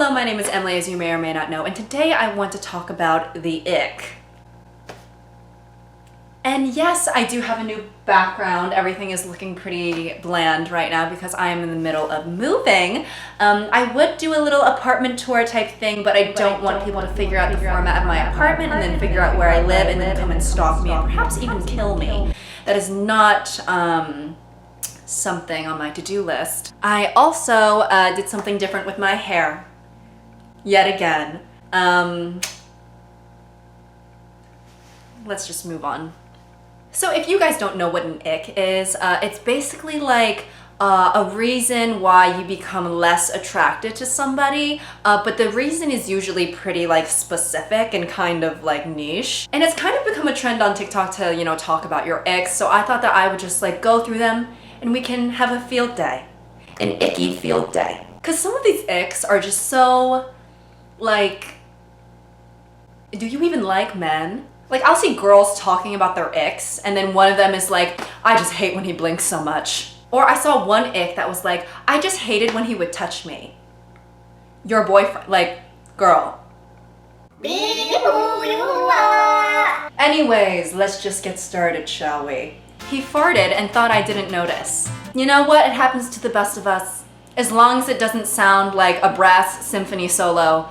Hello, my name is Emily, as you may or may not know, and today I want to talk about the ick. And yes, I do have a new background. Everything is looking pretty bland right now because I am in the middle of moving. I would do a little apartment tour type thing, but I don't want people to figure out the format of my apartment and then figure out where I live and then come and stalk me and perhaps even kill me. That is not something on my to-do list. I also did something different with my hair. Yet again. Let's just move on. So if you guys don't know what an ick is, it's basically like a reason why you become less attracted to somebody, but the reason is usually pretty like specific and kind of like niche. And it's kind of become a trend on TikTok to, you know, talk about your icks, so I thought that I would just like go through them and we can have a field day. An icky field day. Because some of these icks are just so, like, do you even like men? Like, I'll see girls talking about their icks, and then one of them is like, I just hate when he blinks so much. Or I saw one ick that was like, I just hated when he would touch me. Your boyfriend, like, girl. Be who you are. Anyways, let's just get started, shall we? He farted and thought I didn't notice. You know what? It happens to the best of us. As long as it doesn't sound like a brass symphony solo,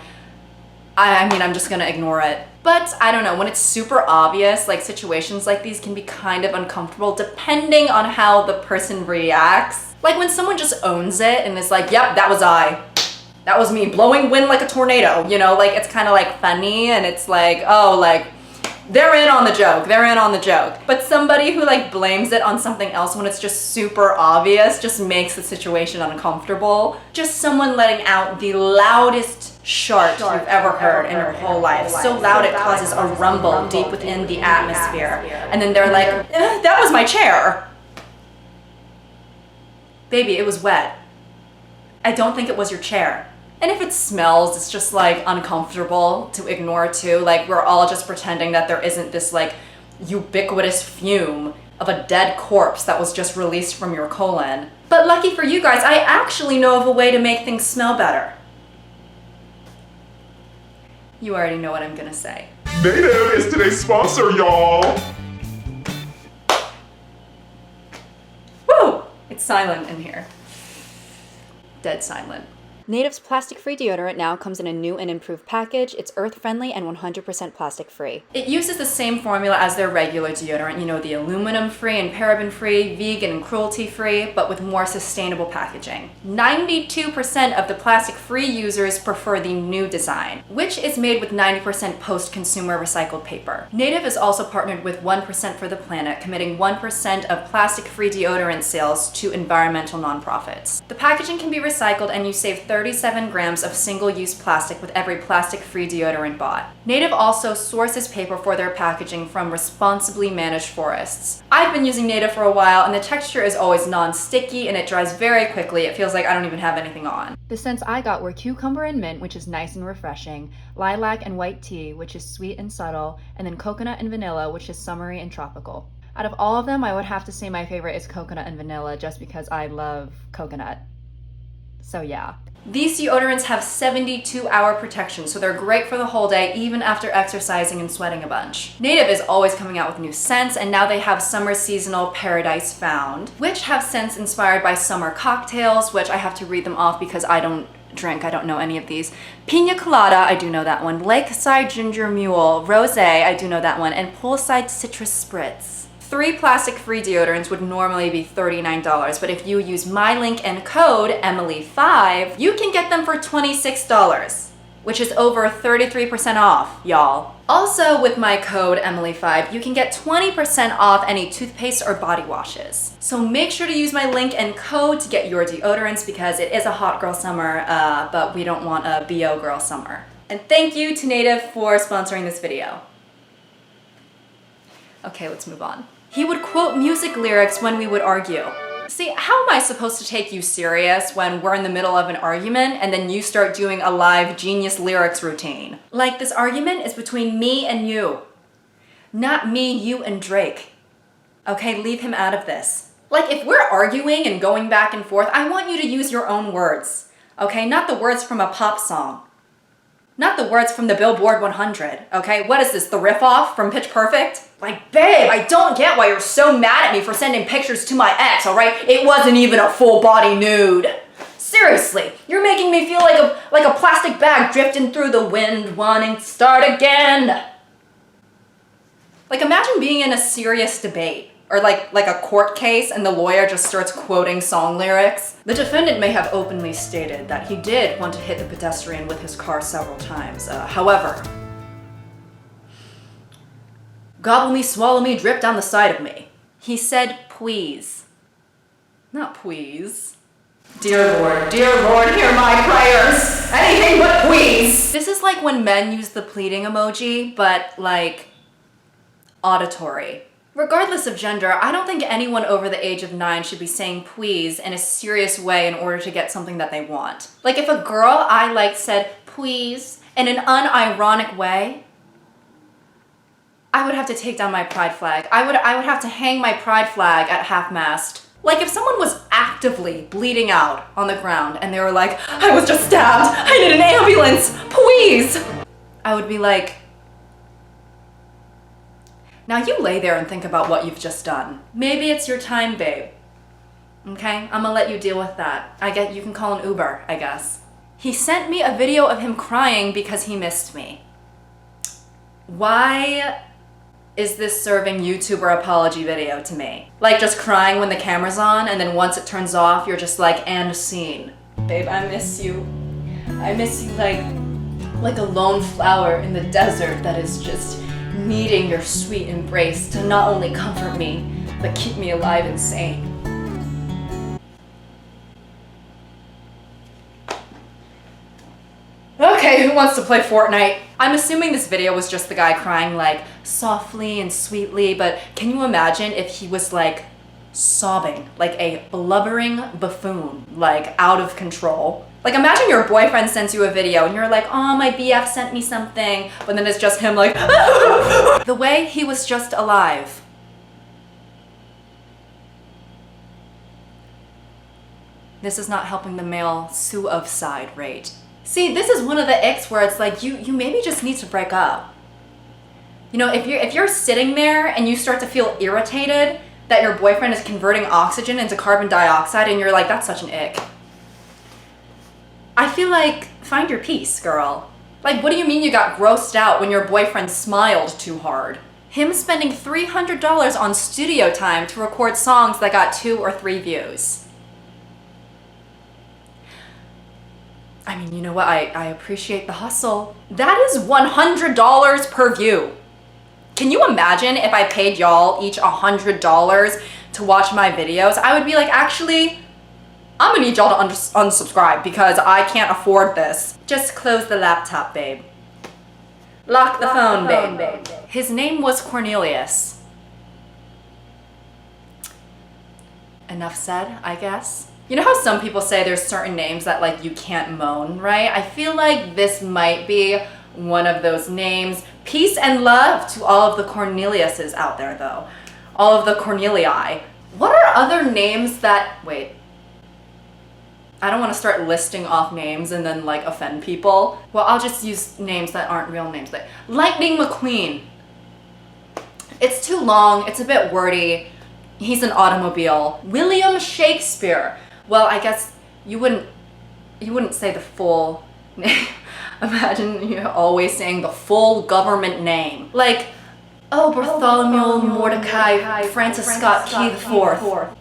I mean, I'm just gonna ignore it. But I don't know, when it's super obvious, like situations like these can be kind of uncomfortable depending on how the person reacts. Like when someone just owns it and is like, yep, that was I. That was me, blowing wind like a tornado, you know? Like it's kind of like funny and it's like, oh, like, they're in on the joke, they're in on the joke. But somebody who like blames it on something else when it's just super obvious just makes the situation uncomfortable. Just someone letting out the loudest shart you've ever heard in your whole life. So loud it causes a rumble deep within the atmosphere. And then they're like, that was my chair. Baby, it was wet. I don't think it was your chair. And if it smells, it's just like uncomfortable to ignore too. Like we're all just pretending that there isn't this like ubiquitous fume of a dead corpse that was just released from your colon. But lucky for you guys, I actually know of a way to make things smell better. You already know what I'm gonna say. Native is today's sponsor, y'all. Woo! It's silent in here. Dead silent. Native's plastic-free deodorant now comes in a new and improved package. It's earth-friendly and 100% plastic-free. It uses the same formula as their regular deodorant, you know, the aluminum-free and paraben-free, vegan and cruelty-free, but with more sustainable packaging. 92% of the plastic-free users prefer the new design, which is made with 90% post-consumer recycled paper. Native is also partnered with 1% for the Planet, committing 1% of plastic-free deodorant sales to environmental nonprofits. The packaging can be recycled and you save 37 grams of single-use plastic with every plastic-free deodorant bought. Native also sources paper for their packaging from responsibly managed forests. I've been using Native for a while and the texture is always non-sticky and it dries very quickly. It feels like I don't even have anything on. The scents I got were cucumber and mint, which is nice and refreshing, lilac and white tea, which is sweet and subtle, and then coconut and vanilla, which is summery and tropical. Out of all of them, I would have to say my favorite is coconut and vanilla just because I love coconut. So yeah. These deodorants have 72-hour protection, so they're great for the whole day, even after exercising and sweating a bunch. Native is always coming out with new scents, and now they have summer seasonal Paradise Found, which have scents inspired by summer cocktails, which I have to read them off because I don't drink, I don't know any of these. Pina Colada, I do know that one. Lakeside Ginger Mule, Rosé, I do know that one, and Poolside Citrus Spritz. 3 plastic-free deodorants would normally be $39, but if you use my link and code, Emily5, you can get them for $26, which is over 33% off, y'all. Also, with my code, Emily5, you can get 20% off any toothpaste or body washes. So make sure to use my link and code to get your deodorants because it is a hot girl summer, but we don't want a BO girl summer. And thank you to Native for sponsoring this video. Okay, let's move on. He would quote music lyrics when we would argue. See, how am I supposed to take you serious when we're in the middle of an argument and then you start doing a live Genius lyrics routine? Like, this argument is between me and you, not me, you, and Drake. Okay, leave him out of this. Like, if we're arguing and going back and forth, I want you to use your own words. okay? Not the words from a pop song. Not the words from the Billboard 100, okay? What is this, the riff-off from Pitch Perfect? Like, babe, I don't get why you're so mad at me for sending pictures to my ex, all right? It wasn't even a full-body nude. Seriously, you're making me feel like a plastic bag drifting through the wind, wanting to start again. Like, imagine being in a serious debate, or like a court case, and the lawyer just starts quoting song lyrics. The defendant may have openly stated that he did want to hit the pedestrian with his car several times. However, gobble me, swallow me, drip down the side of me. He said, please. Not please. Dear Lord, hear my prayers. Anything but please. This is like when men use the pleading emoji, but like auditory. Regardless of gender, I don't think anyone over the age of 9 should be saying please in a serious way in order to get something that they want. Like if a girl I liked said please in an unironic way, I would have to take down my pride flag. I would have to hang my pride flag at half-mast. Like if someone was actively bleeding out on the ground and they were like, I was just stabbed, I need an ambulance, please! I would be like, now you lay there and think about what you've just done. Maybe it's your time, babe. Okay, I'm gonna let you deal with that. I get you can call an Uber, I guess. He sent me a video of him crying because he missed me. Why is this serving YouTuber apology video to me? Like just crying when the camera's on and then once it turns off, you're just like, and scene. Babe, I miss you. I miss you like a lone flower in the desert that is just needing your sweet embrace to not only comfort me, but keep me alive and sane. Okay, who wants to play Fortnite? I'm assuming this video was just the guy crying like softly and sweetly, but can you imagine if he was like sobbing, like a blubbering buffoon, like out of control? Like imagine your boyfriend sends you a video and you're like, oh, my BF sent me something, but then it's just him like, the way he was just alive. This is not helping the male suicide rate. See, this is one of the icks where it's like, you maybe just need to break up. You know, if you're sitting there and you start to feel irritated that your boyfriend is converting oxygen into carbon dioxide and you're like, that's such an ick. I feel like, find your peace, girl. Like, what do you mean you got grossed out when your boyfriend smiled too hard? Him spending $300 on studio time to record songs that got 2 or 3 views. I mean, you know what? I appreciate the hustle. That is $100 per view. Can you imagine if I paid y'all each $100 to watch my videos? I would be like, actually, I'm gonna need y'all to unsubscribe because I can't afford this. Just close the laptop, babe. Lock the phone, babe. His name was Cornelius. Enough said, I guess. You know how some people say there's certain names that like you can't moan, right? I feel like this might be one of those names. Peace and love to all of the Corneliuses out there though. All of the Cornelii. What are other names that, wait. I don't want to start listing off names and then like offend people. Well, I'll just use names that aren't real names. Like Lightning McQueen. It's too long, it's a bit wordy. He's an automobile. William Shakespeare. Well, I guess you wouldn't say the full name. Imagine you always saying the full government name. Like, oh, Bartholomew Mordecai Francis Scott Key IV.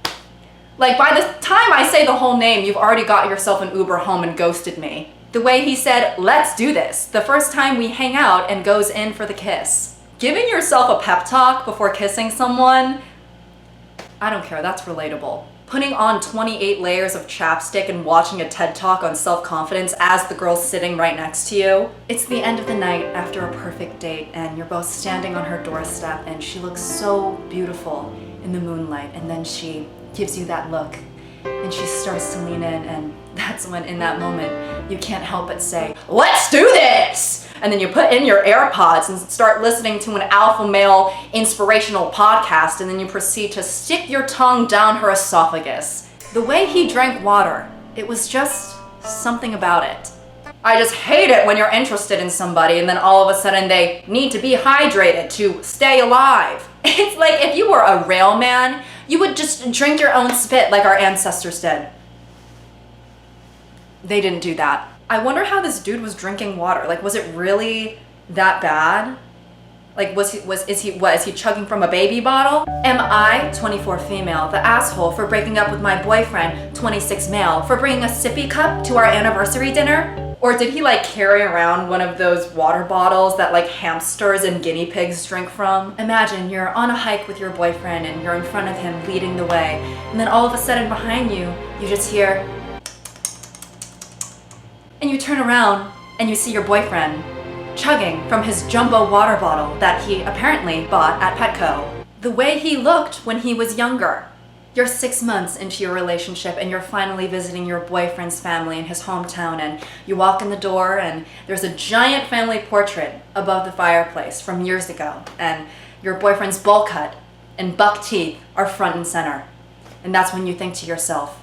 Like, by the time I say the whole name, you've already got yourself an Uber home and ghosted me. The way he said, let's do this, the first time we hang out and goes in for the kiss. Giving yourself a pep talk before kissing someone, I don't care, that's relatable. Putting on 28 layers of chapstick and watching a TED Talk on self-confidence as the girl's sitting right next to you. It's the end of the night after a perfect date and you're both standing on her doorstep and she looks so beautiful in the moonlight, and then she gives you that look and she starts to lean in, and that's when in that moment you can't help but say, let's do this! And then you put in your AirPods and start listening to an alpha male inspirational podcast, and then you proceed to stick your tongue down her esophagus. The way he drank water, it was just Something about it. I just hate it when you're interested in somebody and then all of a sudden they need to be hydrated to stay alive. It's like if you were a rail man, you would just drink your own spit like our ancestors did. They didn't do that. I wonder how this dude was drinking water. Like, was it really that bad? Like, is he chugging from a baby bottle? Am I, 24 female, the asshole for breaking up with my boyfriend, 26 male, for bringing a sippy cup to our anniversary dinner? Or did he like carry around one of those water bottles that like hamsters and guinea pigs drink from? Imagine you're on a hike with your boyfriend and you're in front of him leading the way, and then all of a sudden behind you, you just hear, and you turn around and you see your boyfriend chugging from his jumbo water bottle that he apparently bought at Petco. The way he looked when he was younger. You're 6 months into your relationship and you're finally visiting your boyfriend's family in his hometown, and you walk in the door and there's a giant family portrait above the fireplace from years ago, and your boyfriend's bowl cut and buck teeth are front and center. And that's when you think to yourself,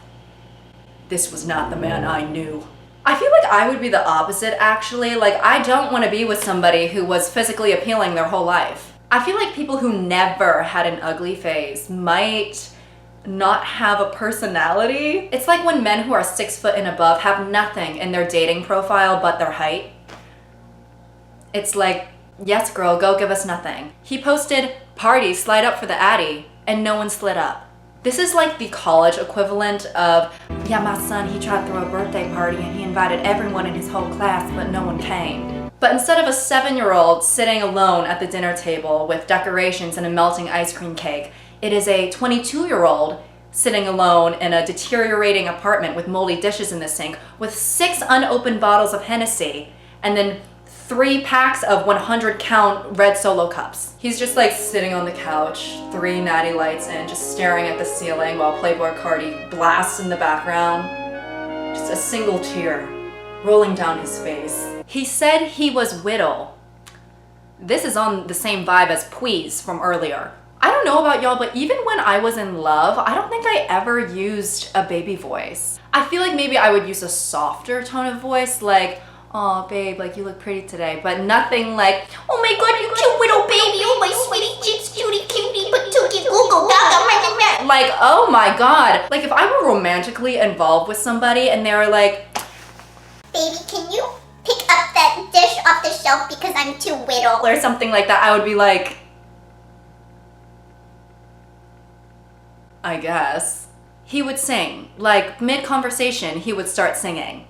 this was not the man I knew. I feel like I would be the opposite, actually. Like, I don't want to be with somebody who was physically appealing their whole life. I feel like people who never had an ugly phase might not have a personality. It's like when men who are 6 foot and above have nothing in their dating profile but their height. It's like, yes girl, go give us nothing. He posted, party, slide up for the Addy, and no one slid up. This is like the college equivalent of, yeah, my son, he tried to throw a birthday party and he invited everyone in his whole class, but no one came. But instead of a 7-year-old sitting alone at the dinner table with decorations and a melting ice cream cake, it is a 22-year-old sitting alone in a deteriorating apartment with moldy dishes in the sink with 6 unopened bottles of Hennessy and then 3 packs of 100-count red Solo cups. He's just like sitting on the couch, 3 natty lights in, just staring at the ceiling while Playboy Cardi blasts in the background. Just a single tear rolling down his face. He said he was whittle. This is on the same vibe as Please from earlier. I don't know about y'all, but even when I was in love, I don't think I ever used a baby voice. I feel like maybe I would use a softer tone of voice, like, oh babe, like you look pretty today, but nothing like, oh my god, you cute little baby, oh my sweetie chicks, cutie cutie, patootie google gaga. Like, oh my god. Like if I were romantically involved with somebody and they were like, baby, can you pick up that dish off the shelf because I'm too whittle? or something like that, I would be like, I guess. He would sing, like mid-conversation, he would start singing.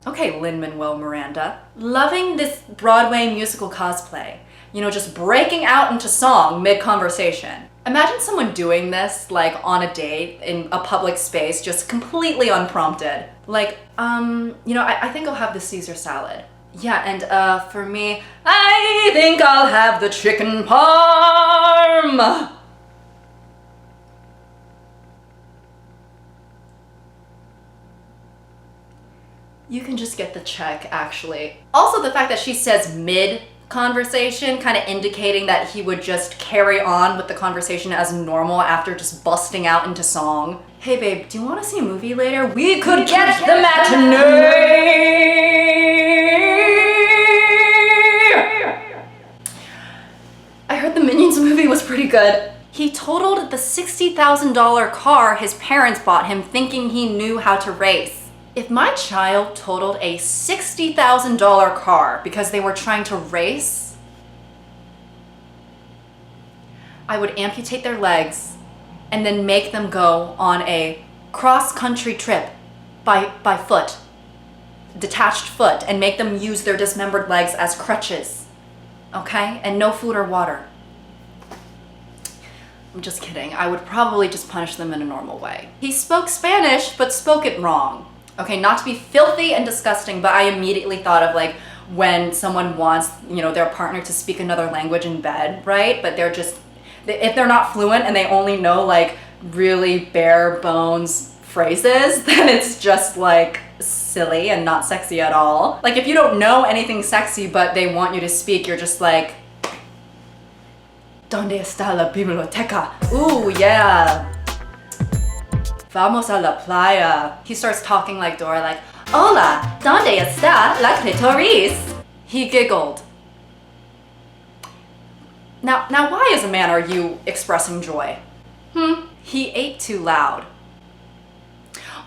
Okay, Lin-Manuel Miranda. Loving this Broadway musical cosplay. You know, just breaking out into song mid-conversation. Imagine someone doing this, like on a date in a public space, just completely unprompted. Like, you know, I think I'll have the Caesar salad. Yeah, and for me, I think I'll have the chicken parm. You can just get the check, actually. Also, the fact that she says mid-conversation, kind of indicating that he would just carry on with the conversation as normal after just busting out into song. Hey babe, do you want to see a movie later? We could catch the matinee! I heard the Minions movie was pretty good. He totaled the $60,000 car his parents bought him thinking he knew how to race. If my child totaled a $60,000 car because they were trying to race, I would amputate their legs and then make them go on a cross-country trip by foot, detached foot, and make them use their dismembered legs as crutches, okay? And no food or water. I'm just kidding. I would probably just punish them in a normal way. He spoke Spanish, but spoke it wrong. Okay, not to be filthy and disgusting, but I immediately thought of like when someone wants, you know, their partner to speak another language in bed, right? But they're just, if they're not fluent and they only know like really bare bones phrases, then it's just like silly and not sexy at all. Like if you don't know anything sexy, but they want you to speak, you're just like, ¿Dónde está la biblioteca? Ooh, yeah. Vamos a la playa. He starts talking like Dora, like, Hola, ¿dónde está la clitoris? He giggled. Now why as a man are you expressing joy? He ate too loud.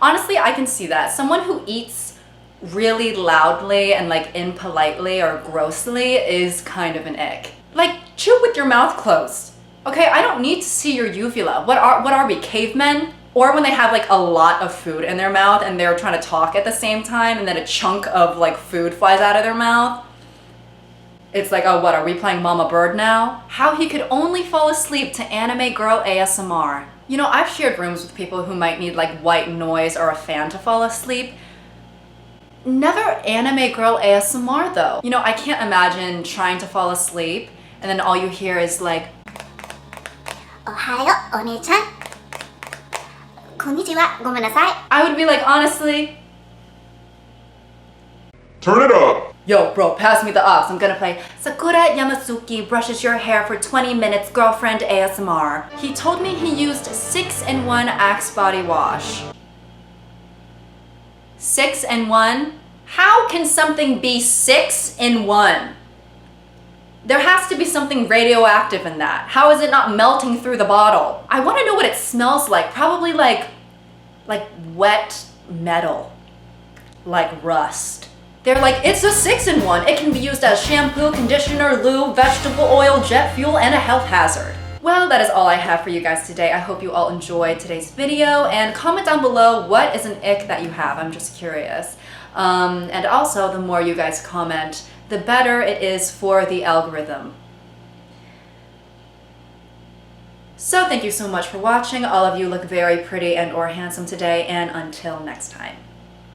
Honestly, I can see that. Someone who eats really loudly and like impolitely or grossly is kind of an ick. Like, chew with your mouth closed. Okay, I don't need to see your uvula. What are we, cavemen? Or when they have like a lot of food in their mouth and they're trying to talk at the same time and then a chunk of like food flies out of their mouth. It's like, oh, what, are we playing Mama Bird now? How he could only fall asleep to anime girl ASMR. You know, I've shared rooms with people who might need like white noise or a fan to fall asleep. Never anime girl ASMR though. You know, I can't imagine trying to fall asleep and then all you hear is like, Ohayo, one-chan. Konnichiwa, gomenasai. I would be like, honestly, Turn it up. yo, bro, pass me the aux. I'm gonna play Sakura Yamasuki brushes your hair for 20 minutes, girlfriend ASMR. He told me he used 6-in-1 Axe body wash. 6-in-1? How can something be 6-in-1? There has to be something radioactive in that. How is it not melting through the bottle? I want to know what it smells like. Probably like wet metal, like rust. They're like, it's a 6-in-1. It can be used as shampoo, conditioner, lube, vegetable oil, jet fuel, and a health hazard. Well, that is all I have for you guys today. I hope you all enjoyed today's video, and comment down below what is an ick that you have. I'm just curious. And also, the more you guys comment, the better it is for the algorithm. So thank you so much for watching. All of you look very pretty and or handsome today, and until next time.